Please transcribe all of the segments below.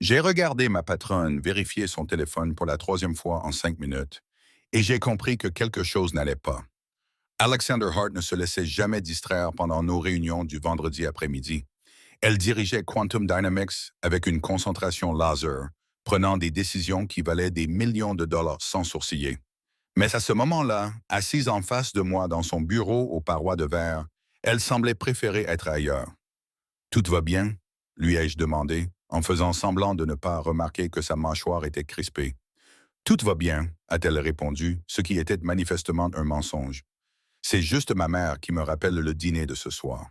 J'ai regardé ma patronne vérifier son téléphone pour la troisième fois en 5 minutes et j'ai compris que quelque chose n'allait pas. Alexander Hart ne se laissait jamais distraire pendant nos réunions du vendredi après-midi. Elle dirigeait Quantum Dynamics avec une concentration laser, prenant des décisions qui valaient des millions de dollars sans sourciller. Mais à ce moment-là, assise en face de moi dans son bureau aux parois de verre, elle semblait préférer être ailleurs. Tout va bien? Lui ai-je demandé, en faisant semblant de ne pas remarquer que sa mâchoire était crispée. Tout va bien, a-t-elle répondu, ce qui était manifestement un mensonge. C'est juste ma mère qui me rappelle le dîner de ce soir.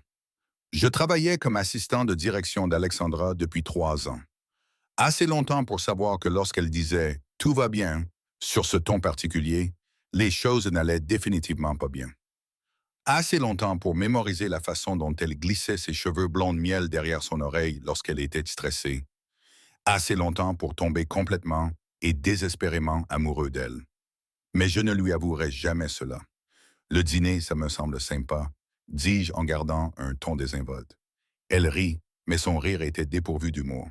Je travaillais comme assistant de direction d'Alexandra depuis 3 ans. Assez longtemps pour savoir que lorsqu'elle disait « tout va bien » sur ce ton particulier, les choses n'allaient définitivement pas bien. Assez longtemps pour mémoriser la façon dont elle glissait ses cheveux blonds de miel derrière son oreille lorsqu'elle était stressée. Assez longtemps pour tomber complètement et désespérément amoureux d'elle. Mais je ne lui avouerai jamais cela. Le dîner, ça me semble sympa, dis-je en gardant un ton désinvolte. Elle rit, mais son rire était dépourvu d'humour.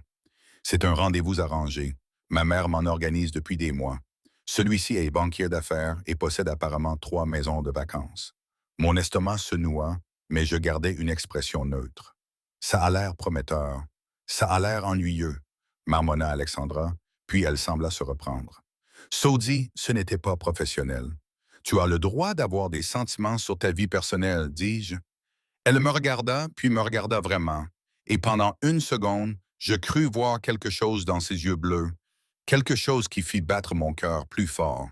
C'est un rendez-vous arrangé. Ma mère m'en organise depuis des mois. Celui-ci est banquier d'affaires et possède apparemment 3 maisons de vacances. Mon estomac se noua, mais je gardais une expression neutre. Ça a l'air prometteur. Ça a l'air ennuyeux, marmonna Alexandra, puis elle sembla se reprendre. Saudi, ce n'était pas professionnel. Tu as le droit d'avoir des sentiments sur ta vie personnelle, dis-je. Elle me regarda, puis me regarda vraiment, et pendant une seconde, je crus voir quelque chose dans ses yeux bleus, quelque chose qui fit battre mon cœur plus fort.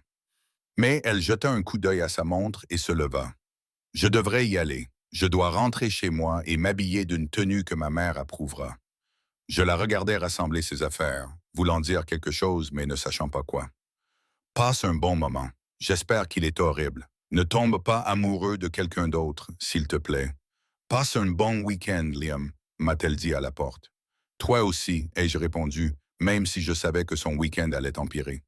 Mais elle jeta un coup d'œil à sa montre et se leva. Je devrais y aller. Je dois rentrer chez moi et m'habiller d'une tenue que ma mère approuvera. Je la regardais rassembler ses affaires, voulant dire quelque chose mais ne sachant pas quoi. Passe un bon moment. J'espère qu'il est horrible. Ne tombe pas amoureux de quelqu'un d'autre, s'il te plaît. Passe un bon week-end, Liam, m'a-t-elle dit à la porte. Toi aussi, ai-je répondu, même si je savais que son week-end allait empirer.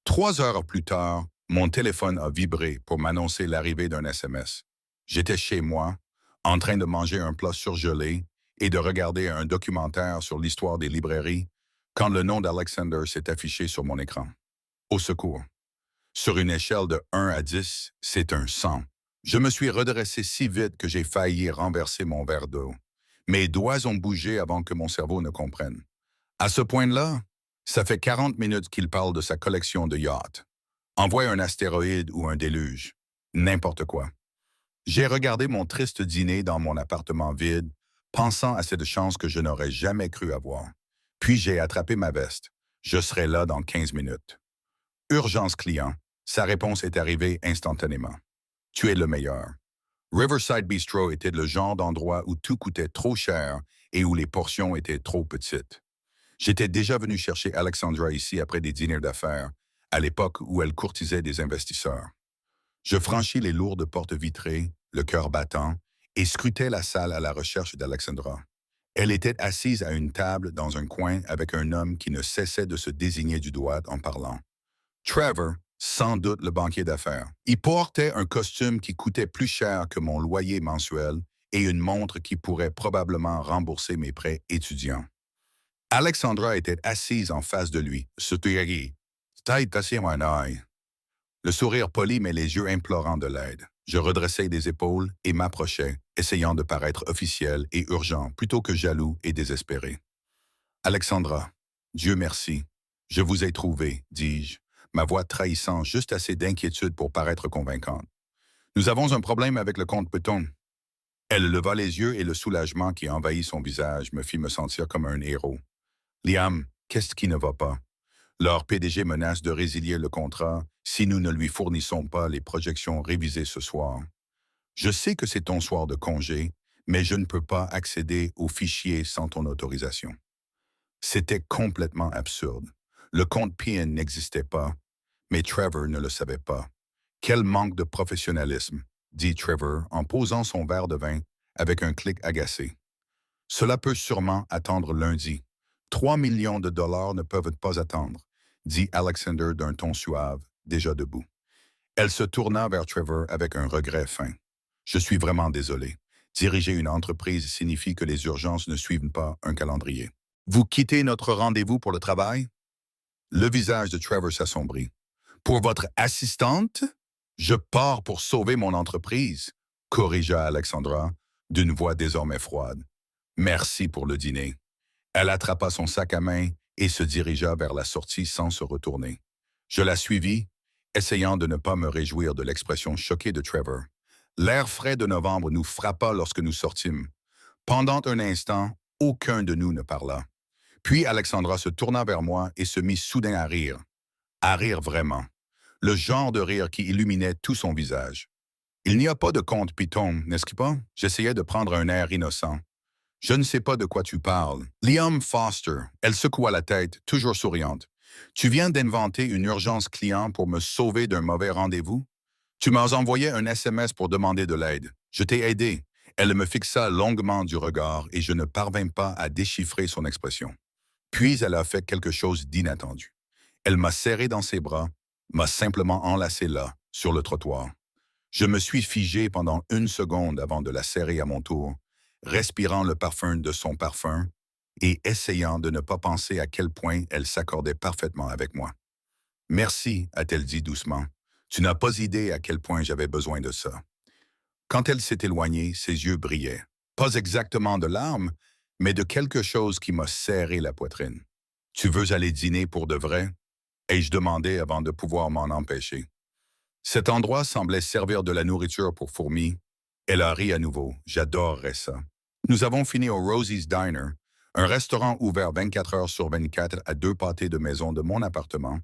3 heures plus tard, mon téléphone a vibré pour m'annoncer l'arrivée d'un SMS. J'étais chez moi, en train de manger un plat surgelé et de regarder un documentaire sur l'histoire des librairies, quand le nom d'Alexander s'est affiché sur mon écran. Au secours. Sur une échelle de 1 à 10, c'est un 100. Je me suis redressé si vite que j'ai failli renverser mon verre d'eau. Mes doigts ont bougé avant que mon cerveau ne comprenne. À ce point-là, ça fait 40 minutes qu'il parle de sa collection de yachts. Envoie un astéroïde ou un déluge. N'importe quoi. J'ai regardé mon triste dîner dans mon appartement vide, pensant à cette chance que je n'aurais jamais cru avoir. Puis j'ai attrapé ma veste. Je serai là dans 15 minutes. Urgence client. Sa réponse est arrivée instantanément. Tu es le meilleur. Riverside Bistro était le genre d'endroit où tout coûtait trop cher et où les portions étaient trop petites. J'étais déjà venu chercher Alexandra ici après des dîners d'affaires, à l'époque où elle courtisait des investisseurs. Je franchis les lourdes portes vitrées, le cœur battant, et scrutais la salle à la recherche d'Alexandra. Elle était assise à une table dans un coin avec un homme qui ne cessait de se désigner du doigt en parlant. Trevor, sans doute le banquier d'affaires. Il portait un costume qui coûtait plus cher que mon loyer mensuel et une montre qui pourrait probablement rembourser mes prêts étudiants. Alexandra était assise en face de lui, souriant. Un œil. Le sourire poli mais les yeux implorant de l'aide. Je redressai des épaules et m'approchai, essayant de paraître officiel et urgent plutôt que jaloux et désespéré. Alexandra, Dieu merci, je vous ai trouvé, dis-je, ma voix trahissant juste assez d'inquiétude pour paraître convaincante. Nous avons un problème avec le compte Peton. Elle leva les yeux et le soulagement qui envahit son visage me fit me sentir comme un héros. Liam, qu'est-ce qui ne va pas? Leur PDG menace de résilier le contrat si nous ne lui fournissons pas les projections révisées ce soir. Je sais que c'est ton soir de congé, mais je ne peux pas accéder aux fichiers sans ton autorisation. C'était complètement absurde. Le compte PN n'existait pas, mais Trevor ne le savait pas. Quel manque de professionnalisme, dit Trevor en posant son verre de vin avec un clic agacé. Cela peut sûrement attendre lundi. 3 millions de dollars ne peuvent pas attendre, dit Alexander d'un ton suave, déjà debout. Elle se tourna vers Trevor avec un regret fin. Je suis vraiment désolé. Diriger une entreprise signifie que les urgences ne suivent pas un calendrier. Vous quittez notre rendez-vous pour le travail? Le visage de Trevor s'assombrit. Pour votre assistante? Je pars pour sauver mon entreprise, corrigea Alexandra d'une voix désormais froide. Merci pour le dîner. Elle attrapa son sac à main et se dirigea vers la sortie sans se retourner. Je la suivis, essayant de ne pas me réjouir de l'expression choquée de Trevor. L'air frais de novembre nous frappa lorsque nous sortîmes. Pendant un instant, aucun de nous ne parla. Puis Alexandra se tourna vers moi et se mit soudain à rire. À rire vraiment. Le genre de rire qui illuminait tout son visage. Il n'y a pas de conte python, n'est-ce pas? J'essayais de prendre un air innocent. Je ne sais pas de quoi tu parles. Liam Foster, elle secoua la tête, toujours souriante. Tu viens d'inventer une urgence client pour me sauver d'un mauvais rendez-vous? Tu m'as envoyé un SMS pour demander de l'aide. Je t'ai aidé. Elle me fixa longuement du regard et je ne parvins pas à déchiffrer son expression. Puis elle a fait quelque chose d'inattendu. Elle m'a serré dans ses bras, m'a simplement enlacé là, sur le trottoir. Je me suis figé pendant une seconde avant de la serrer à mon tour, respirant le parfum de son parfum et essayant de ne pas penser à quel point elle s'accordait parfaitement avec moi. Merci, a-t-elle dit doucement. Tu n'as pas idée à quel point j'avais besoin de ça. Quand elle s'est éloignée, ses yeux brillaient. Pas exactement de larmes, mais de quelque chose qui m'a serré la poitrine. Tu veux aller dîner pour de vrai? Ai-je demandé avant de pouvoir m'en empêcher. Cet endroit semblait servir de la nourriture pour fourmis. Elle a ri à nouveau. J'adorerais ça. Nous avons fini au Rosie's Diner, un restaurant ouvert 24 heures sur 24 à 2 pâtés de maison de mon appartement,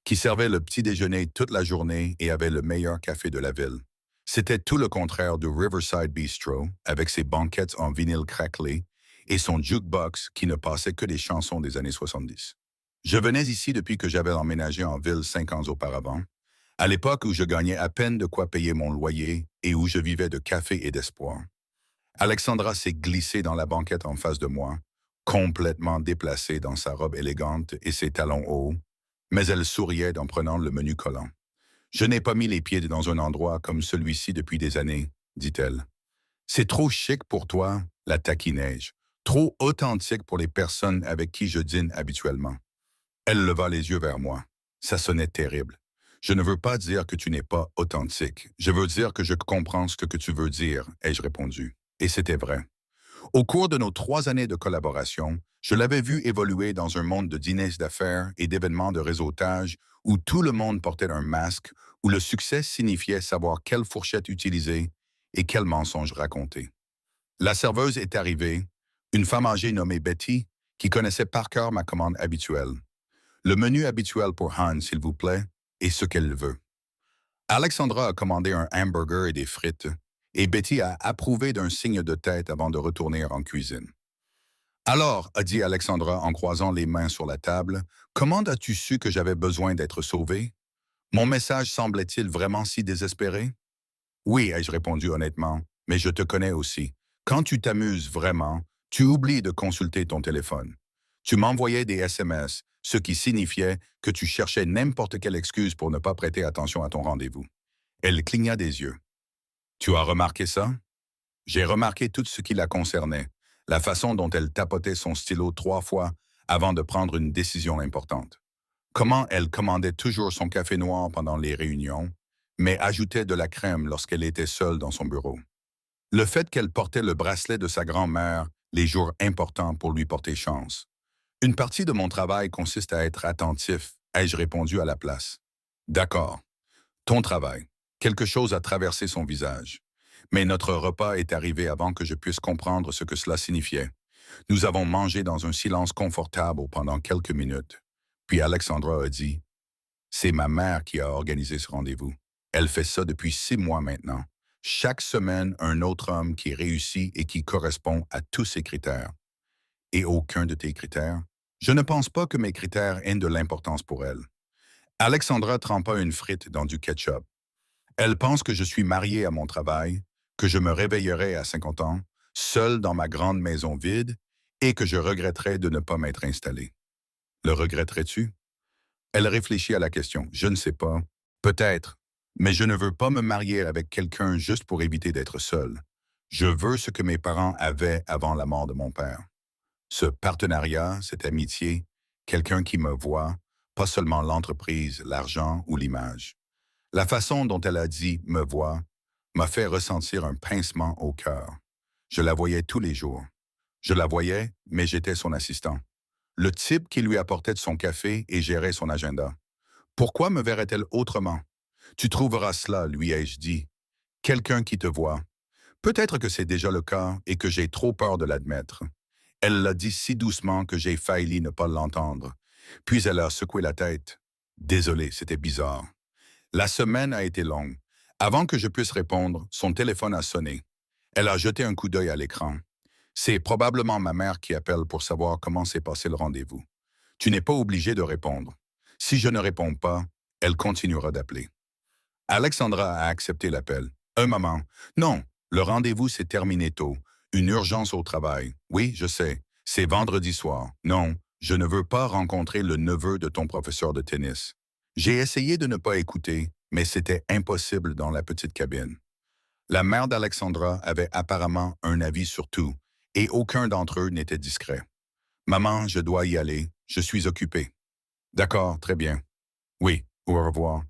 qui servait le petit déjeuner toute la journée et avait le meilleur café de la ville. C'était tout le contraire du Riverside Bistro, avec ses banquettes en vinyle craquelé et son jukebox qui ne passait que des chansons des années 70. Je venais ici depuis que j'avais emménagé en ville 5 ans auparavant, à l'époque où je gagnais à peine de quoi payer mon loyer et où je vivais de café et d'espoir. Alexandra s'est glissée dans la banquette en face de moi, complètement déplacée dans sa robe élégante et ses talons hauts, mais elle souriait en prenant le menu collant. Je n'ai pas mis les pieds dans un endroit comme celui-ci depuis des années, dit-elle. C'est trop chic pour toi, la taquinai-je, trop authentique pour les personnes avec qui je dîne habituellement. Elle leva les yeux vers moi. Ça sonnait terrible. Je ne veux pas dire que tu n'es pas authentique. Je veux dire que je comprends ce que tu veux dire, ai-je répondu. Et c'était vrai. Au cours de nos 3 années de collaboration, je l'avais vu évoluer dans un monde de dîners d'affaires et d'événements de réseautage où tout le monde portait un masque, où le succès signifiait savoir quelle fourchette utiliser et quel mensonge raconter. La serveuse est arrivée, une femme âgée nommée Betty, qui connaissait par cœur ma commande habituelle. Le menu habituel pour Han, s'il vous plaît, et ce qu'elle veut. Alexandra a commandé un hamburger et des frites, et Betty a approuvé d'un signe de tête avant de retourner en cuisine. Alors, a dit Alexandra en croisant les mains sur la table, comment as-tu su que j'avais besoin d'être sauvée? Mon message semblait-il vraiment si désespéré? Oui, ai-je répondu honnêtement, mais je te connais aussi. Quand tu t'amuses vraiment, tu oublies de consulter ton téléphone. Tu m'envoyais des SMS, ce qui signifiait que tu cherchais n'importe quelle excuse pour ne pas prêter attention à ton rendez-vous. Elle cligna des yeux. Tu as remarqué ça? J'ai remarqué tout ce qui la concernait, la façon dont elle tapotait son stylo 3 fois avant de prendre une décision importante. Comment elle commandait toujours son café noir pendant les réunions, mais ajoutait de la crème lorsqu'elle était seule dans son bureau. Le fait qu'elle portait le bracelet de sa grand-mère les jours importants pour lui porter chance. Une partie de mon travail consiste à être attentif, ai-je répondu à la place. D'accord. Ton travail. Quelque chose a traversé son visage. Mais notre repas est arrivé avant que je puisse comprendre ce que cela signifiait. Nous avons mangé dans un silence confortable pendant quelques minutes. Puis Alexandra a dit, « C'est ma mère qui a organisé ce rendez-vous. Elle fait ça depuis 6 mois maintenant. Chaque semaine, un autre homme qui réussit et qui correspond à tous ses critères. Et aucun de tes critères? Je ne pense pas que mes critères aient de l'importance pour elle. » Alexandra trempa une frite dans du ketchup. Elle pense que je suis marié à mon travail, que je me réveillerai à 50 ans, seul dans ma grande maison vide, et que je regretterai de ne pas m'être installé. Le regretterais-tu? Elle réfléchit à la question. Je ne sais pas. Peut-être. Mais je ne veux pas me marier avec quelqu'un juste pour éviter d'être seul. Je veux ce que mes parents avaient avant la mort de mon père. Ce partenariat, cette amitié, quelqu'un qui me voit, pas seulement l'entreprise, l'argent ou l'image. La façon dont elle a dit «me voit» m'a fait ressentir un pincement au cœur. Je la voyais tous les jours. Je la voyais, mais j'étais son assistant. Le type qui lui apportait de son café et gérait son agenda. Pourquoi me verrait-elle autrement? Tu trouveras cela, lui ai-je dit. Quelqu'un qui te voit. Peut-être que c'est déjà le cas et que j'ai trop peur de l'admettre. Elle l'a dit si doucement que j'ai failli ne pas l'entendre. Puis elle a secoué la tête. Désolé, c'était bizarre. La semaine a été longue. Avant que je puisse répondre, son téléphone a sonné. Elle a jeté un coup d'œil à l'écran. C'est probablement ma mère qui appelle pour savoir comment s'est passé le rendez-vous. Tu n'es pas obligé de répondre. Si je ne réponds pas, elle continuera d'appeler. Alexandra a accepté l'appel. Un moment. Non, le rendez-vous s'est terminé tôt. Une urgence au travail. Oui, je sais. C'est vendredi soir. Non, je ne veux pas rencontrer le neveu de ton professeur de tennis. J'ai essayé de ne pas écouter, mais c'était impossible dans la petite cabine. La mère d'Alexandra avait apparemment un avis sur tout, et aucun d'entre eux n'était discret. Maman, je dois y aller. Je suis occupé. D'accord, très bien. Oui, au revoir.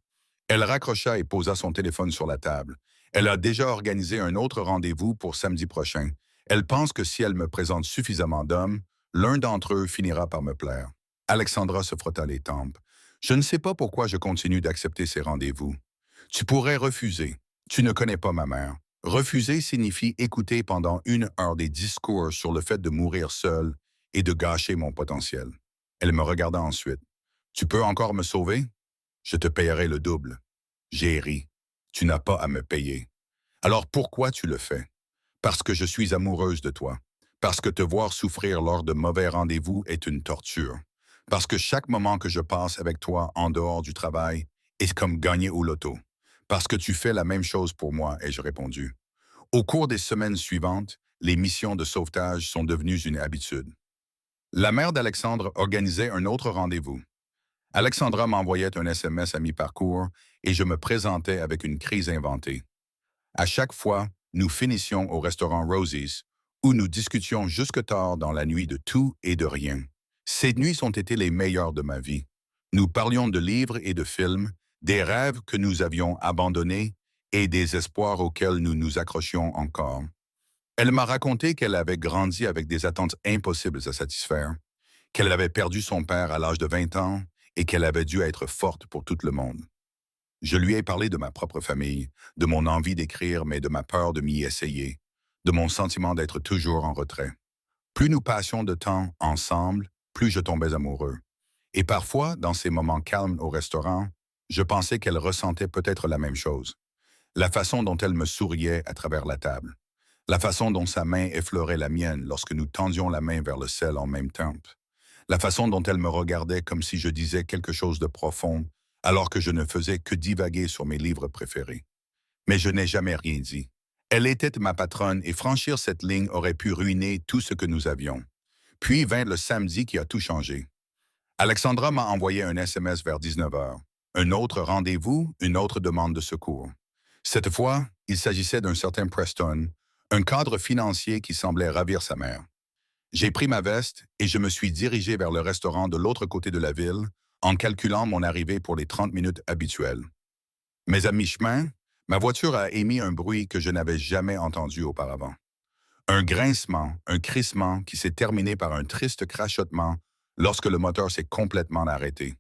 Elle raccrocha et posa son téléphone sur la table. Elle a déjà organisé un autre rendez-vous pour samedi prochain. Elle pense que si elle me présente suffisamment d'hommes, l'un d'entre eux finira par me plaire. Alexandra se frotta les tempes. Je ne sais pas pourquoi je continue d'accepter ces rendez-vous. Tu pourrais refuser. Tu ne connais pas ma mère. Refuser signifie écouter pendant 1 heure des discours sur le fait de mourir seul et de gâcher mon potentiel. Elle me regarda ensuite. Tu peux encore me sauver? Je te payerai le double. J'ai ri. Tu n'as pas à me payer. Alors pourquoi tu le fais? Parce que je suis amoureuse de toi. Parce que te voir souffrir lors de mauvais rendez-vous est une torture. Parce que chaque moment que je passe avec toi en dehors du travail est comme gagner au loto. Parce que tu fais la même chose pour moi, ai-je répondu. Au cours des semaines suivantes, les missions de sauvetage sont devenues une habitude. La mère d'Alexandre organisait un autre rendez-vous. Alexandra m'envoyait un SMS à mi-parcours et je me présentais avec une crise inventée. À chaque fois, nous finissions au restaurant Rosie's, où nous discutions jusque tard dans la nuit de tout et de rien. Ces nuits ont été les meilleures de ma vie. Nous parlions de livres et de films, des rêves que nous avions abandonnés et des espoirs auxquels nous nous accrochions encore. Elle m'a raconté qu'elle avait grandi avec des attentes impossibles à satisfaire, qu'elle avait perdu son père à l'âge de 20 ans et qu'elle avait dû être forte pour tout le monde. Je lui ai parlé de ma propre famille, de mon envie d'écrire, mais de ma peur de m'y essayer, de mon sentiment d'être toujours en retrait. Plus nous passions de temps ensemble, plus je tombais amoureux. Et parfois, dans ces moments calmes au restaurant, je pensais qu'elle ressentait peut-être la même chose. La façon dont elle me souriait à travers la table. La façon dont sa main effleurait la mienne lorsque nous tendions la main vers le sel en même temps. La façon dont elle me regardait comme si je disais quelque chose de profond, alors que je ne faisais que divaguer sur mes livres préférés. Mais je n'ai jamais rien dit. Elle était ma patronne et franchir cette ligne aurait pu ruiner tout ce que nous avions. Puis vint le samedi qui a tout changé. Alexandra m'a envoyé un SMS vers 19 heures. Un autre rendez-vous, une autre demande de secours. Cette fois, il s'agissait d'un certain Preston, un cadre financier qui semblait ravir sa mère. J'ai pris ma veste et je me suis dirigé vers le restaurant de l'autre côté de la ville en calculant mon arrivée pour les 30 minutes habituelles. Mais à mi-chemin, ma voiture a émis un bruit que je n'avais jamais entendu auparavant. Un grincement, un crissement qui s'est terminé par un triste crachotement lorsque le moteur s'est complètement arrêté.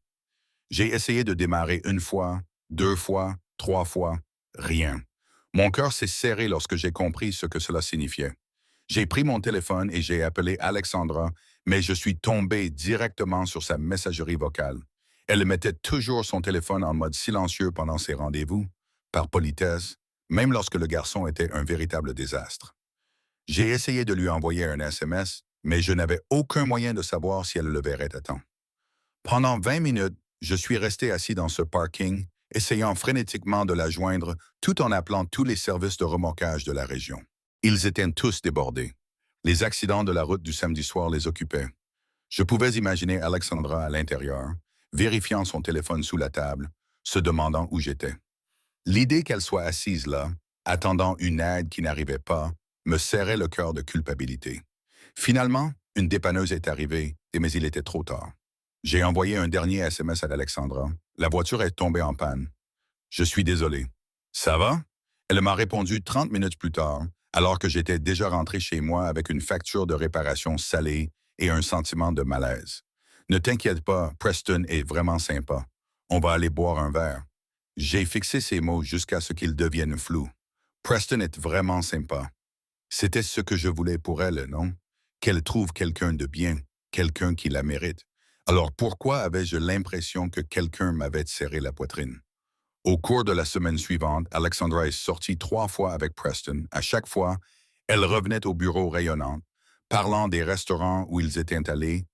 J'ai essayé de démarrer 1 fois, 2 fois, 3 fois, rien. Mon cœur s'est serré lorsque j'ai compris ce que cela signifiait. J'ai pris mon téléphone et j'ai appelé Alexandra, mais je suis tombé directement sur sa messagerie vocale. Elle mettait toujours son téléphone en mode silencieux pendant ses rendez-vous, par politesse, même lorsque le garçon était un véritable désastre. J'ai essayé de lui envoyer un SMS, mais je n'avais aucun moyen de savoir si elle le verrait à temps. Pendant 20 minutes, je suis resté assis dans ce parking, essayant frénétiquement de la joindre tout en appelant tous les services de remorquage de la région. Ils étaient tous débordés. Les accidents de la route du samedi soir les occupaient. Je pouvais imaginer Alexandra à l'intérieur, vérifiant son téléphone sous la table, se demandant où j'étais. L'idée qu'elle soit assise là, attendant une aide qui n'arrivait pas, me serrait le cœur de culpabilité. Finalement, Une dépanneuse est arrivée, mais il était trop tard. J'ai envoyé un dernier SMS à Alexandra. La voiture est tombée en panne. Je suis désolé. Ça va? Elle m'a répondu 30 minutes plus tard, alors que j'étais déjà rentré chez moi avec une facture de réparation salée et un sentiment de malaise. Ne t'inquiète pas, Preston est vraiment sympa. On va aller boire un verre. J'ai fixé ces mots jusqu'à ce qu'ils deviennent flous. Preston est vraiment sympa. C'était ce que je voulais pour elle, non? Qu'elle trouve quelqu'un de bien, quelqu'un qui la mérite. Alors pourquoi avais-je l'impression que quelqu'un m'avait serré la poitrine? Au cours de la semaine suivante, Alexandra est sortie 3 fois avec Preston. À chaque fois, elle revenait au bureau rayonnante, parlant des restaurants où ils étaient allés,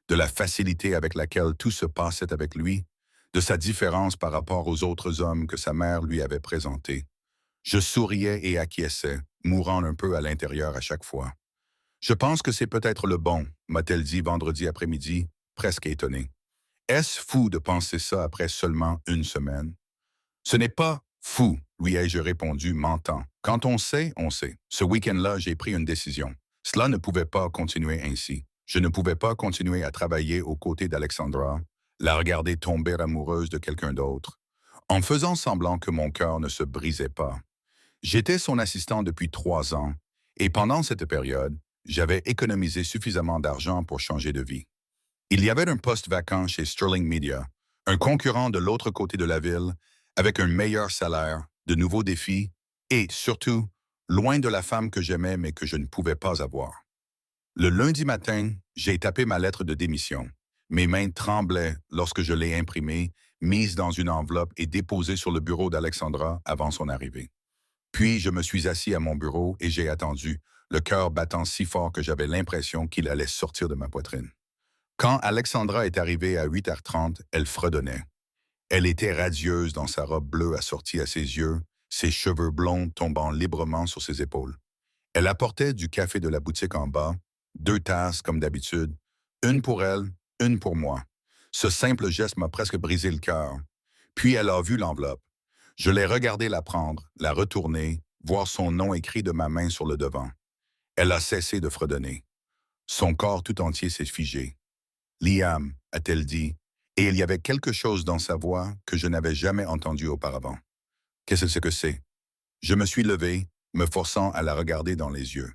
de la facilité avec laquelle tout se passait avec lui, de sa différence par rapport aux autres hommes que sa mère lui avait présentés. Je souriais et acquiesçais, mourant un peu à l'intérieur à chaque fois. Je pense que c'est peut-être le bon, m'a-t-elle dit vendredi après-midi, presque étonnée. Est-ce fou de penser ça après seulement une semaine? Ce n'est pas fou, lui ai-je répondu, mentant. Quand on sait, on sait. Ce week-end-là, j'ai pris une décision. Cela ne pouvait pas continuer ainsi. Je ne pouvais pas continuer à travailler aux côtés d'Alexandra, la regarder tomber amoureuse de quelqu'un d'autre, en faisant semblant que mon cœur ne se brisait pas. J'étais son assistant depuis 3 ans, et pendant cette période, j'avais économisé suffisamment d'argent pour changer de vie. Il y avait un poste vacant chez Sterling Media, un concurrent de l'autre côté de la ville, avec un meilleur salaire, de nouveaux défis et, surtout, loin de la femme que j'aimais mais que je ne pouvais pas avoir. Le lundi matin, j'ai tapé ma lettre de démission. Mes mains tremblaient lorsque je l'ai imprimée, mise dans une enveloppe et déposée sur le bureau d'Alexandra avant son arrivée. Puis je me suis assis à mon bureau et j'ai attendu, le cœur battant si fort que j'avais l'impression qu'il allait sortir de ma poitrine. Quand Alexandra est arrivée à 8h30, elle fredonnait. Elle était radieuse dans sa robe bleue assortie à ses yeux, ses cheveux blonds tombant librement sur ses épaules. Elle apportait du café de la boutique en bas, 2 tasses comme d'habitude, une pour elle, une pour moi. Ce simple geste m'a presque brisé le cœur. Puis elle a vu l'enveloppe. Je l'ai regardée la prendre, la retourner, voir son nom écrit de ma main sur le devant. Elle a cessé de fredonner. Son corps tout entier s'est figé. Liam, a-t-elle dit, et il y avait quelque chose dans sa voix que je n'avais jamais entendu auparavant. Qu'est-ce que c'est? Je me suis levé, me forçant à la regarder dans les yeux.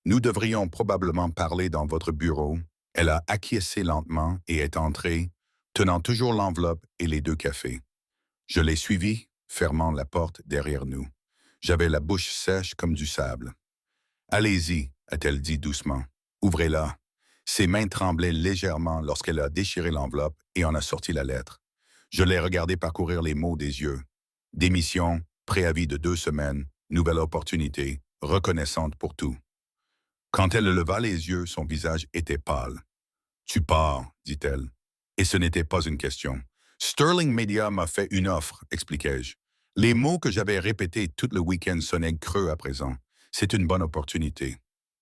Nous devrions probablement parler dans votre bureau. Elle a acquiescé lentement et est entrée, tenant toujours l'enveloppe et les 2 cafés. Je l'ai suivie, fermant la porte derrière nous. J'avais la bouche sèche comme du sable. Allez-y, a-t-elle dit doucement. Ouvrez-la. Ses mains tremblaient légèrement lorsqu'elle a déchiré l'enveloppe et en a sorti la lettre. Je l'ai regardé parcourir les mots des yeux. Démission, préavis de 2 semaines, nouvelle opportunité, reconnaissante pour tout. Quand elle leva les yeux, son visage était pâle. Tu pars, dit-elle. Et ce n'était pas une question. Sterling Media m'a fait une offre, expliquai-je. Les mots que j'avais répétés tout le week-end sonnaient creux à présent. C'est une bonne opportunité.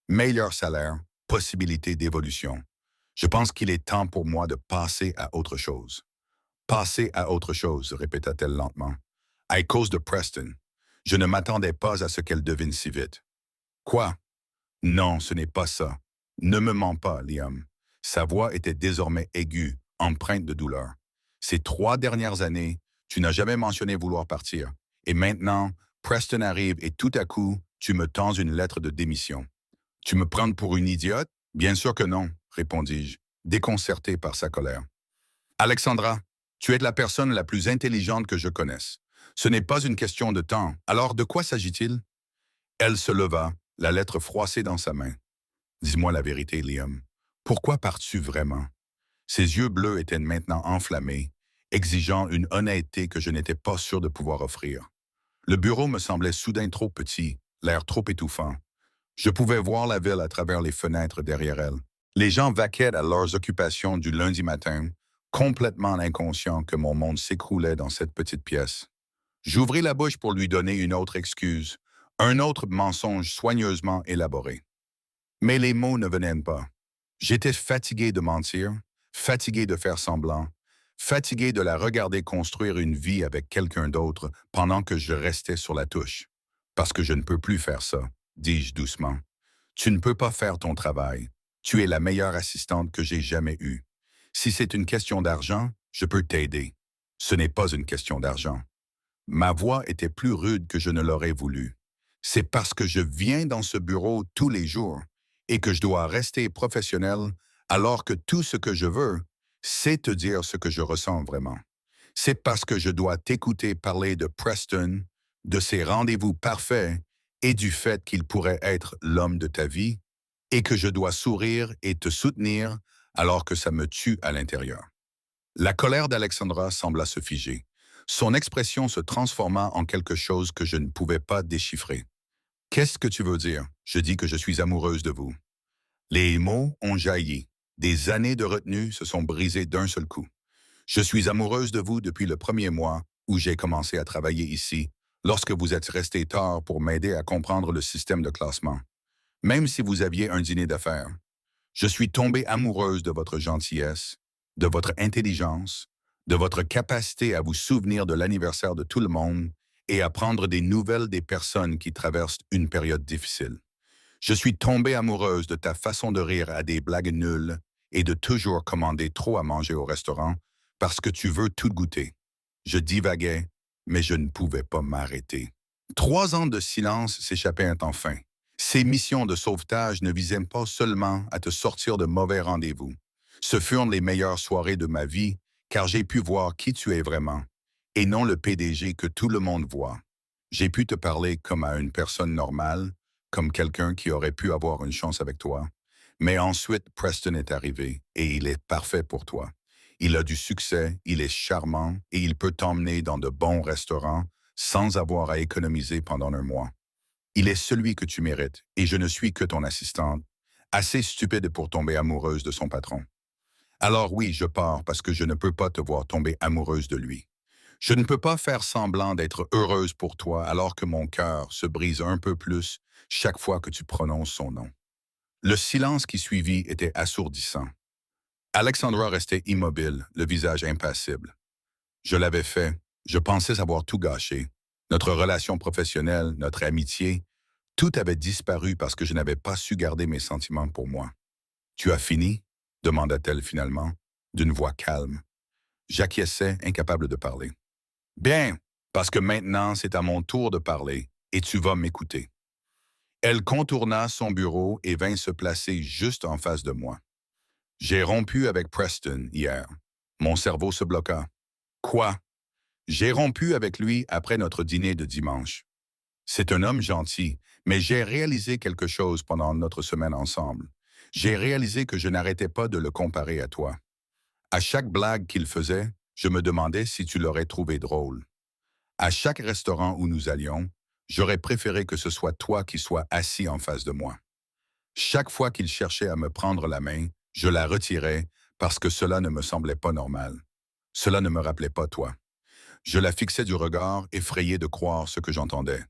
Meilleur salaire, possibilité d'évolution. Je pense qu'il est temps pour moi de passer à autre chose. Passer à autre chose, répéta-t-elle lentement. À cause de Preston. Je ne m'attendais pas à ce qu'elle devine si vite. Quoi? Non, ce n'est pas ça. Ne me mens pas, Liam. Sa voix était désormais aiguë, empreinte de douleur. Ces 3 dernières années, tu n'as jamais mentionné vouloir partir. Et maintenant, Preston arrive et tout à coup, tu me tends une lettre de démission. Tu me prends pour une idiote? Bien sûr que non, répondis-je, déconcerté par sa colère. Alexandra, tu es la personne la plus intelligente que je connaisse. Ce n'est pas une question de temps. Alors de quoi s'agit-il? Elle se leva, la lettre froissée dans sa main. Dis-moi la vérité, Liam. Pourquoi pars-tu vraiment? Ses yeux bleus étaient maintenant enflammés, exigeant une honnêteté que je n'étais pas sûr de pouvoir offrir. Le bureau me semblait soudain trop petit, l'air trop étouffant. Je pouvais voir la ville à travers les fenêtres derrière elle. Les gens vaquaient à leurs occupations du lundi matin, complètement inconscients que mon monde s'écroulait dans cette petite pièce. J'ouvris la bouche pour lui donner une autre excuse, un autre mensonge soigneusement élaboré. Mais les mots ne venaient pas. J'étais fatigué de mentir, fatigué de faire semblant, fatigué de la regarder construire une vie avec quelqu'un d'autre pendant que je restais sur la touche. Parce que je ne peux plus faire ça, dis-je doucement. Tu ne peux pas faire ton travail. Tu es la meilleure assistante que j'ai jamais eue. Si c'est une question d'argent, je peux t'aider. Ce n'est pas une question d'argent. Ma voix était plus rude que je ne l'aurais voulu. C'est parce que je viens dans ce bureau tous les jours et que je dois rester professionnel alors que tout ce que je veux, c'est te dire ce que je ressens vraiment. C'est parce que je dois t'écouter parler de Preston, de ses rendez-vous parfaits et du fait qu'il pourrait être l'homme de ta vie et que je dois sourire et te soutenir alors que ça me tue à l'intérieur. La colère d'Alexandra sembla se figer. Son expression se transforma en quelque chose que je ne pouvais pas déchiffrer. Qu'est-ce que tu veux dire? Je dis que je suis amoureuse de vous. Les mots ont jailli. Des années de retenue se sont brisées d'un seul coup. Je suis amoureuse de vous depuis le premier mois où j'ai commencé à travailler ici, lorsque vous êtes resté tard pour m'aider à comprendre le système de classement. Même si vous aviez un dîner d'affaires. Je suis tombée amoureuse de votre gentillesse, de votre intelligence, de votre capacité à vous souvenir de l'anniversaire de tout le monde et à prendre des nouvelles des personnes qui traversent une période difficile. Je suis tombée amoureuse de ta façon de rire à des blagues nulles et de toujours commander trop à manger au restaurant parce que tu veux tout goûter. Je divaguais, mais je ne pouvais pas m'arrêter. 3 ans de silence s'échappaient enfin. Ces missions de sauvetage ne visaient pas seulement à te sortir de mauvais rendez-vous. Ce furent les meilleures soirées de ma vie, car j'ai pu voir qui tu es vraiment, et non le PDG que tout le monde voit. J'ai pu te parler comme à une personne normale, comme quelqu'un qui aurait pu avoir une chance avec toi. Mais ensuite, Preston est arrivé, et il est parfait pour toi. Il a du succès, il est charmant, et il peut t'emmener dans de bons restaurants sans avoir à économiser pendant un mois. Il est celui que tu mérites, et je ne suis que ton assistante, assez stupide pour tomber amoureuse de son patron. Alors oui, je pars parce que je ne peux pas te voir tomber amoureuse de lui. Je ne peux pas faire semblant d'être heureuse pour toi alors que mon cœur se brise un peu plus chaque fois que tu prononces son nom. Le silence qui suivit était assourdissant. Alexandra restait immobile, le visage impassible. Je l'avais fait, je pensais avoir tout gâché. Notre relation professionnelle, notre amitié, tout avait disparu parce que je n'avais pas su garder mes sentiments pour moi. Tu as fini? Demanda-t-elle finalement, d'une voix calme. J'acquiesçais, incapable de parler. Bien, parce que maintenant c'est à mon tour de parler, et tu vas m'écouter. Elle contourna son bureau et vint se placer juste en face de moi. J'ai rompu avec Preston hier. Mon cerveau se bloqua. Quoi? J'ai rompu avec lui après notre dîner de dimanche. C'est un homme gentil, mais j'ai réalisé quelque chose pendant notre semaine ensemble. J'ai réalisé que je n'arrêtais pas de le comparer à toi. À chaque blague qu'il faisait, je me demandais si tu l'aurais trouvé drôle. À chaque restaurant où nous allions, j'aurais préféré que ce soit toi qui sois assis en face de moi. Chaque fois qu'il cherchait à me prendre la main, je la retirais parce que cela ne me semblait pas normal. Cela ne me rappelait pas toi. Je la fixais du regard, effrayé de croire ce que j'entendais.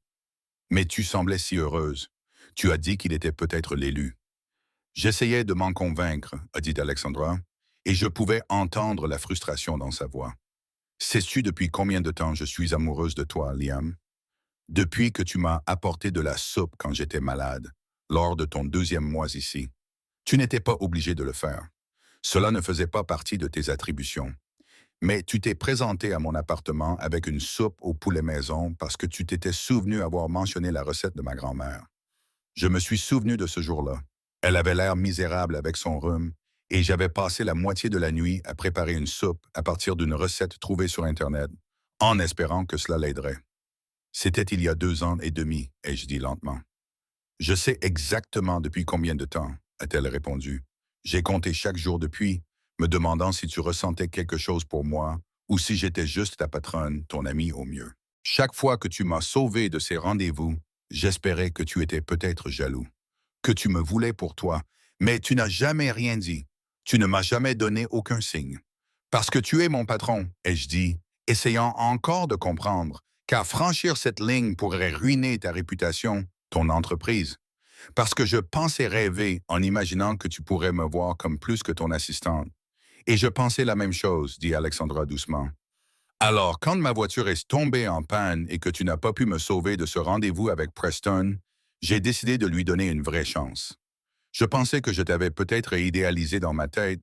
Mais tu semblais si heureuse. Tu as dit qu'il était peut-être l'élu. J'essayais de m'en convaincre, a dit Alexandra, et je pouvais entendre la frustration dans sa voix. Sais-tu depuis combien de temps je suis amoureuse de toi, Liam? Depuis que tu m'as apporté de la soupe quand j'étais malade, lors de ton 2e mois ici. Tu n'étais pas obligé de le faire. Cela ne faisait pas partie de tes attributions. Mais tu t'es présenté à mon appartement avec une soupe au poulet maison parce que tu t'étais souvenu avoir mentionné la recette de ma grand-mère. Je me suis souvenu de ce jour-là. Elle avait l'air misérable avec son rhume, et j'avais passé la moitié de la nuit à préparer une soupe à partir d'une recette trouvée sur Internet, en espérant que cela l'aiderait. C'était il y a 2 ans et demi, ai-je dit lentement. Je sais exactement depuis combien de temps, a-t-elle répondu. J'ai compté chaque jour depuis, me demandant si tu ressentais quelque chose pour moi ou si j'étais juste ta patronne, ton amie au mieux. Chaque fois que tu m'as sauvé de ces rendez-vous, j'espérais que tu étais peut-être jaloux, que tu me voulais pour toi, mais tu n'as jamais rien dit. Tu ne m'as jamais donné aucun signe. Parce que tu es mon patron, ai-je dit, essayant encore de comprendre, car franchir cette ligne pourrait ruiner ta réputation, ton entreprise. Parce que je pensais rêver en imaginant que tu pourrais me voir comme plus que ton assistante. Et je pensais la même chose, dit Alexandra doucement. Alors, quand ma voiture est tombée en panne et que tu n'as pas pu me sauver de ce rendez-vous avec Preston, j'ai décidé de lui donner une vraie chance. Je pensais que je t'avais peut-être idéalisé dans ma tête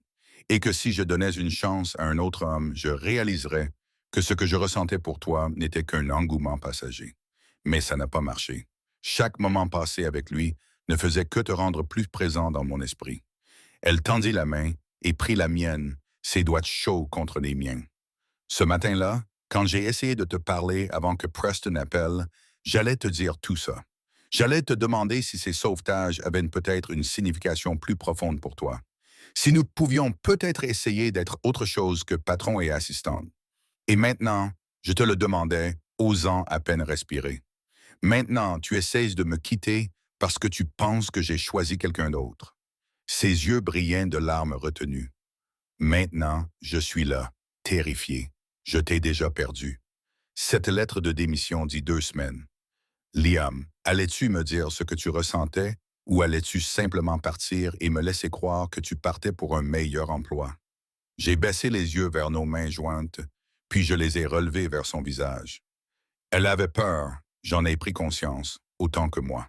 et que si je donnais une chance à un autre homme, je réaliserais que ce que je ressentais pour toi n'était qu'un engouement passager. Mais ça n'a pas marché. Chaque moment passé avec lui ne faisait que te rendre plus présent dans mon esprit. Elle tendit la main et prit la mienne, ses doigts chauds contre les miens. Ce matin-là, quand j'ai essayé de te parler avant que Preston appelle, j'allais te dire tout ça. J'allais te demander si ces sauvetages avaient peut-être une signification plus profonde pour toi. Si nous pouvions peut-être essayer d'être autre chose que patron et assistante. Et maintenant, je te le demandais, osant à peine respirer. Maintenant, tu essaies de me quitter parce que tu penses que j'ai choisi quelqu'un d'autre. Ses yeux brillaient de larmes retenues. Maintenant, je suis là, terrifié. Je t'ai déjà perdu. Cette lettre de démission dit 2 semaines. Liam, allais-tu me dire ce que tu ressentais ou allais-tu simplement partir et me laisser croire que tu partais pour un meilleur emploi? J'ai baissé les yeux vers nos mains jointes, puis je les ai relevés vers son visage. Elle avait peur, j'en ai pris conscience, autant que moi.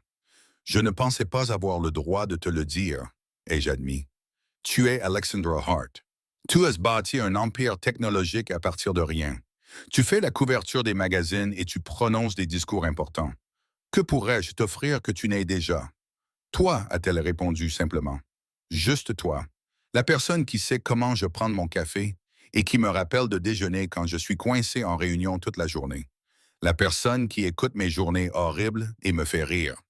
Je ne pensais pas avoir le droit de te le dire, ai-je admis. Tu es Alexandra Hart. Tu as bâti un empire technologique à partir de rien. Tu fais la couverture des magazines et tu prononces des discours importants. Que pourrais-je t'offrir que tu n'aies déjà? Toi, a-t-elle répondu simplement. Juste toi. La personne qui sait comment je prends mon café et qui me rappelle de déjeuner quand je suis coincé en réunion toute la journée. La personne qui écoute mes journées horribles et me fait rire.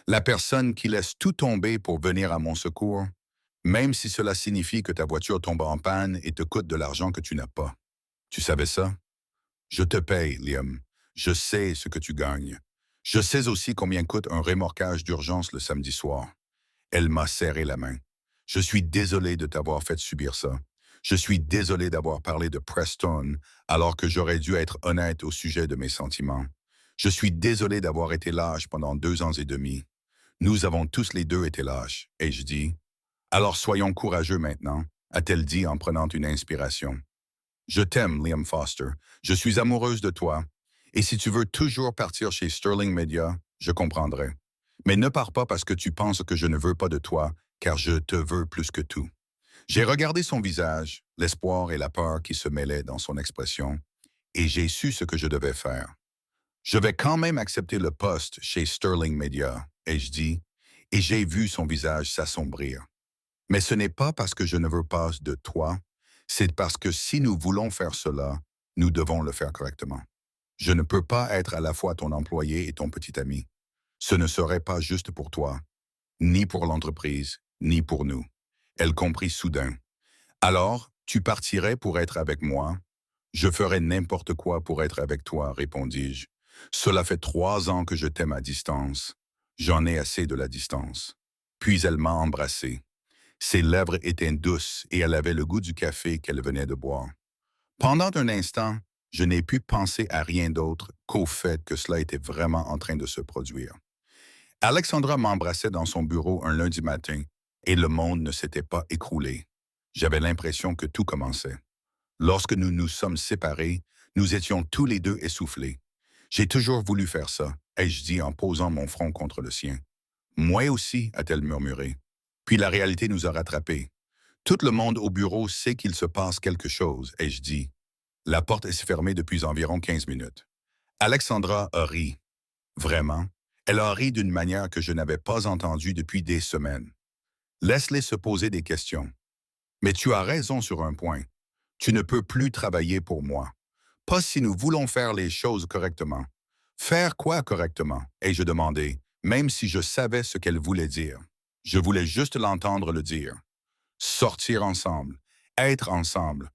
La personne qui laisse tout tomber pour venir à mon secours, même si cela signifie que ta voiture tombe en panne et te coûte de l'argent que tu n'as pas. Tu savais ça? Je te paye, Liam. Je sais ce que tu gagnes. Je sais aussi combien coûte un remorquage d'urgence le samedi soir. Elle m'a serré la main. Je suis désolé de t'avoir fait subir ça. Je suis désolé d'avoir parlé de Preston alors que j'aurais dû être honnête au sujet de mes sentiments. Je suis désolé d'avoir été lâche pendant 2 ans et demi. Nous avons tous les deux été lâches, ai-je dit. Alors soyons courageux maintenant, a-t-elle dit en prenant une inspiration. Je t'aime, Liam Foster. Je suis amoureuse de toi. Et si tu veux toujours partir chez Sterling Media, je comprendrai. Mais ne pars pas parce que tu penses que je ne veux pas de toi, car je te veux plus que tout. J'ai regardé son visage, l'espoir et la peur qui se mêlaient dans son expression, et j'ai su ce que je devais faire. Je vais quand même accepter le poste chez Sterling Media, ai-je dit, et j'ai vu son visage s'assombrir. Mais ce n'est pas parce que je ne veux pas de toi, c'est parce que si nous voulons faire cela, nous devons le faire correctement. Je ne peux pas être à la fois ton employé et ton petit ami. Ce ne serait pas juste pour toi, ni pour l'entreprise, ni pour nous. Elle comprit soudain. Alors, tu partirais pour être avec moi? Je ferais n'importe quoi pour être avec toi, répondis-je. Cela fait 3 ans que je t'aime à distance. J'en ai assez de la distance. Puis elle m'a embrassé. Ses lèvres étaient douces et elle avait le goût du café qu'elle venait de boire. Pendant un instant, je n'ai pu penser à rien d'autre qu'au fait que cela était vraiment en train de se produire. Alexandra m'embrassait dans son bureau un lundi matin et le monde ne s'était pas écroulé. J'avais l'impression que tout commençait. Lorsque nous nous sommes séparés, nous étions tous les deux essoufflés. J'ai toujours voulu faire ça, ai-je dit en posant mon front contre le sien. Moi aussi, a-t-elle murmuré. Puis la réalité nous a rattrapés. Tout le monde au bureau sait qu'il se passe quelque chose, ai-je dit. La porte est fermée depuis environ 15 minutes. Alexandra a ri. Vraiment, elle a ri d'une manière que je n'avais pas entendue depuis des semaines. Laisse-les se poser des questions. Mais tu as raison sur un point. Tu ne peux plus travailler pour moi. Pas si nous voulons faire les choses correctement. Faire quoi correctement? Ai-je demandé, même si je savais ce qu'elle voulait dire. Je voulais juste l'entendre le dire. Sortir ensemble, être ensemble,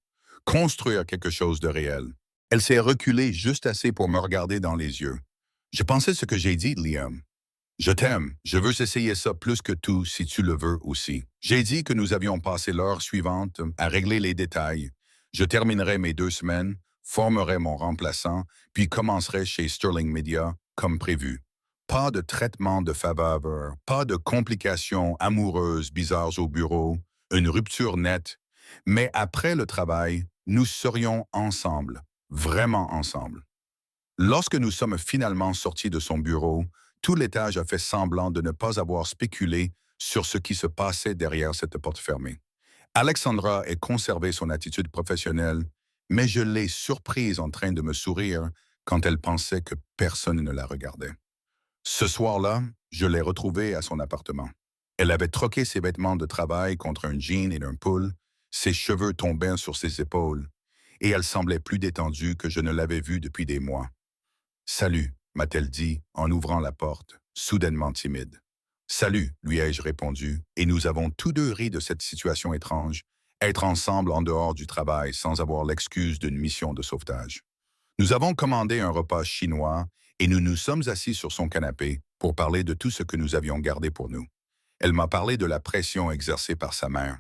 construire quelque chose de réel. Elle s'est reculée juste assez pour me regarder dans les yeux. Je pensais ce que j'ai dit, Liam. Je t'aime, je veux essayer ça plus que tout si tu le veux aussi. J'ai dit que nous avions passé l'heure suivante à régler les détails. Je terminerai mes 2 semaines, formerai mon remplaçant, puis commencerai chez Sterling Media comme prévu. Pas de traitement de faveur, pas de complications amoureuses bizarres au bureau, une rupture nette. Mais après le travail, nous serions ensemble, vraiment ensemble. Lorsque nous sommes finalement sortis de son bureau, tout l'étage a fait semblant de ne pas avoir spéculé sur ce qui se passait derrière cette porte fermée. Alexandra a conservé son attitude professionnelle, mais je l'ai surprise en train de me sourire quand elle pensait que personne ne la regardait. Ce soir-là, je l'ai retrouvée à son appartement. Elle avait troqué ses vêtements de travail contre un jean et un pull, ses cheveux tombaient sur ses épaules, et elle semblait plus détendue que je ne l'avais vue depuis des mois. Salut, m'a-t-elle dit en ouvrant la porte, soudainement timide. Salut, lui ai-je répondu, et nous avons tous deux ri de cette situation étrange, être ensemble en dehors du travail sans avoir l'excuse d'une mission de sauvetage. Nous avons commandé un repas chinois et nous nous sommes assis sur son canapé pour parler de tout ce que nous avions gardé pour nous. Elle m'a parlé de la pression exercée par sa mère,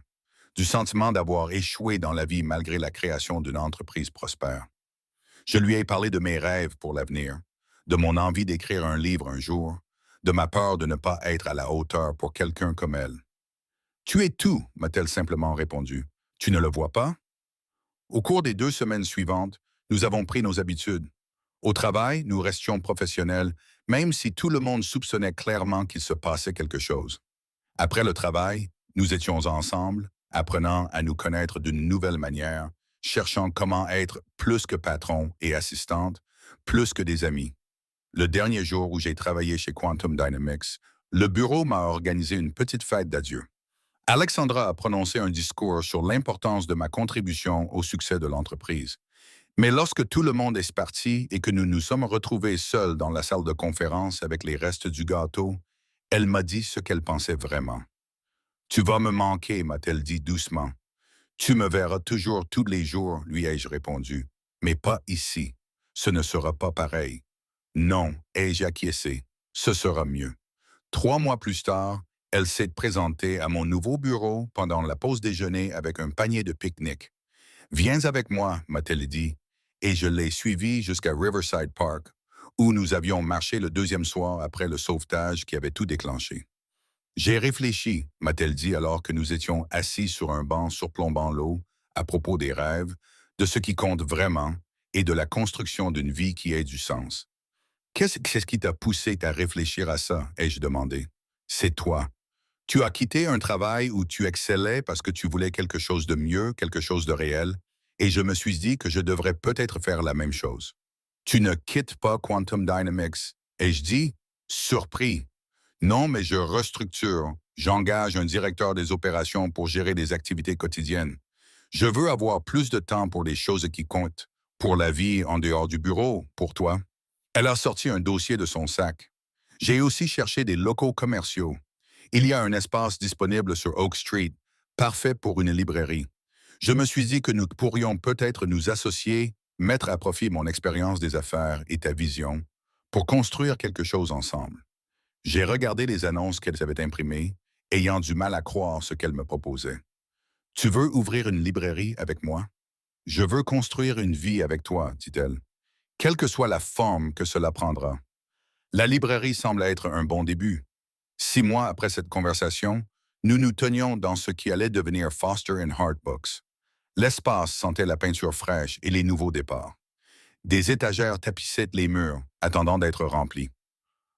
du sentiment d'avoir échoué dans la vie malgré la création d'une entreprise prospère. Je lui ai parlé de mes rêves pour l'avenir, de mon envie d'écrire un livre un jour, de ma peur de ne pas être à la hauteur pour quelqu'un comme elle. Tu es tout, m'a-t-elle simplement répondu. Tu ne le vois pas? Au cours des 2 semaines suivantes, nous avons pris nos habitudes. Au travail, nous restions professionnels, même si tout le monde soupçonnait clairement qu'il se passait quelque chose. Après le travail, nous étions ensemble, apprenant à nous connaître d'une nouvelle manière, cherchant comment être plus que patron et assistante, plus que des amis. Le dernier jour où j'ai travaillé chez Quantum Dynamics, le bureau m'a organisé une petite fête d'adieu. Alexandra a prononcé un discours sur l'importance de ma contribution au succès de l'entreprise. Mais lorsque tout le monde est parti et que nous nous sommes retrouvés seuls dans la salle de conférence avec les restes du gâteau, elle m'a dit ce qu'elle pensait vraiment. Tu vas me manquer, m'a-t-elle dit doucement. Tu me verras toujours tous les jours, lui ai-je répondu, mais pas ici. Ce ne sera pas pareil. Non, ai-je acquiescé. Ce sera mieux. 3 mois plus tard, elle s'est présentée à mon nouveau bureau pendant la pause déjeuner avec un panier de pique-nique. Viens avec moi, m'a-t-elle dit, et je l'ai suivie jusqu'à Riverside Park, où nous avions marché le deuxième soir après le sauvetage qui avait tout déclenché. J'ai réfléchi, m'a-t-elle dit alors que nous étions assis sur un banc surplombant l'eau, à propos des rêves, de ce qui compte vraiment et de la construction d'une vie qui ait du sens. Qu'est-ce qui t'a poussé à réfléchir à ça, ai-je demandé. C'est toi. Tu as quitté un travail où tu excellais parce que tu voulais quelque chose de mieux, quelque chose de réel, et je me suis dit que je devrais peut-être faire la même chose. Tu ne quittes pas Quantum Dynamics, ai-je dit, surpris. Non, mais je restructure. J'engage un directeur des opérations pour gérer des activités quotidiennes. Je veux avoir plus de temps pour les choses qui comptent, pour la vie en dehors du bureau, pour toi. Elle a sorti un dossier de son sac. J'ai aussi cherché des locaux commerciaux. Il y a un espace disponible sur Oak Street, parfait pour une librairie. Je me suis dit que nous pourrions peut-être nous associer, mettre à profit mon expérience des affaires et ta vision, pour construire quelque chose ensemble. J'ai regardé les annonces qu'elle avait imprimées, ayant du mal à croire ce qu'elle me proposait. Tu veux ouvrir une librairie avec moi? Je veux construire une vie avec toi, dit-elle, quelle que soit la forme que cela prendra. La librairie semble être un bon début. 6 mois après cette conversation, nous nous tenions dans ce qui allait devenir Foster and Hart Books. L'espace sentait la peinture fraîche et les nouveaux départs. Des étagères tapissaient les murs, attendant d'être remplies.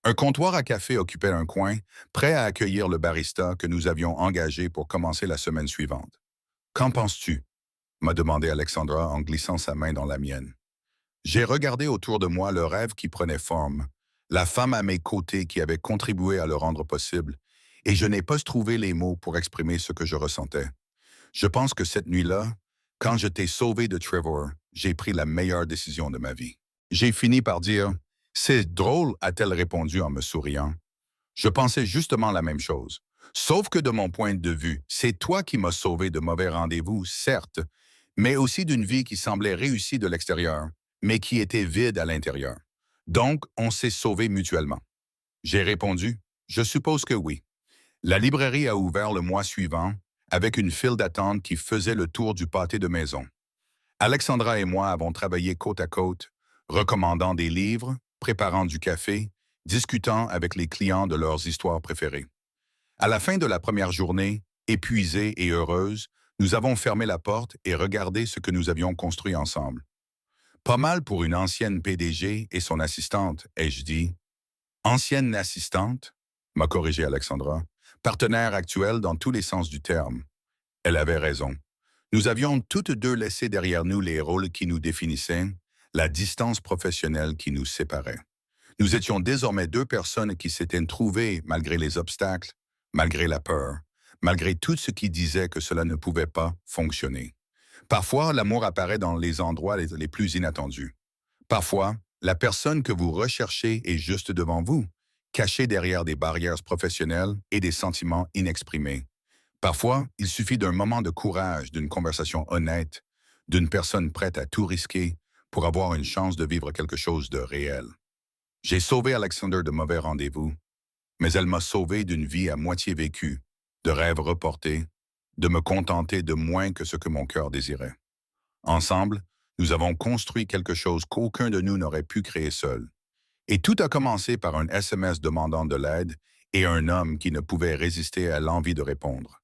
Un comptoir à café occupait un coin, prêt à accueillir le barista que nous avions engagé pour commencer la semaine suivante. Qu'en penses-tu? M'a demandé Alexandra en glissant sa main dans la mienne. J'ai regardé autour de moi le rêve qui prenait forme, la femme à mes côtés qui avait contribué à le rendre possible, et je n'ai pas trouvé les mots pour exprimer ce que je ressentais. Je pense que cette nuit-là, quand je t'ai sauvé de Trevor, j'ai pris la meilleure décision de ma vie. J'ai fini par dire « C'est drôle », a-t-elle répondu en me souriant. Je pensais justement la même chose. Sauf que de mon point de vue, c'est toi qui m'as sauvé de mauvais rendez-vous, certes, mais aussi d'une vie qui semblait réussie de l'extérieur, mais qui était vide à l'intérieur. Donc, on s'est sauvés mutuellement. J'ai répondu, je suppose que oui. La librairie a ouvert le mois suivant, avec une file d'attente qui faisait le tour du pâté de maison. Alexandra et moi avons travaillé côte à côte, recommandant des livres, préparant du café, discutant avec les clients de leurs histoires préférées. À la fin de la première journée, épuisée et heureuse, nous avons fermé la porte et regardé ce que nous avions construit ensemble. Pas mal pour une ancienne PDG et son assistante, ai-je dit. Ancienne assistante, m'a corrigé Alexandra. Partenaire actuel dans tous les sens du terme. Elle avait raison. Nous avions toutes deux laissé derrière nous les rôles qui nous définissaient, la distance professionnelle qui nous séparait. Nous étions désormais deux personnes qui s'étaient trouvées malgré les obstacles, malgré la peur, malgré tout ce qui disait que cela ne pouvait pas fonctionner. Parfois, l'amour apparaît dans les endroits les plus inattendus. Parfois, la personne que vous recherchez est juste devant vous, cachée derrière des barrières professionnelles et des sentiments inexprimés. Parfois, il suffit d'un moment de courage, d'une conversation honnête, d'une personne prête à tout risquer pour avoir une chance de vivre quelque chose de réel. J'ai sauvé Alexander de mauvais rendez-vous, mais elle m'a sauvé d'une vie à moitié vécue, de rêves reportés, de me contenter de moins que ce que mon cœur désirait. Ensemble, nous avons construit quelque chose qu'aucun de nous n'aurait pu créer seul. Et tout a commencé par un SMS demandant de l'aide et un homme qui ne pouvait résister à l'envie de répondre.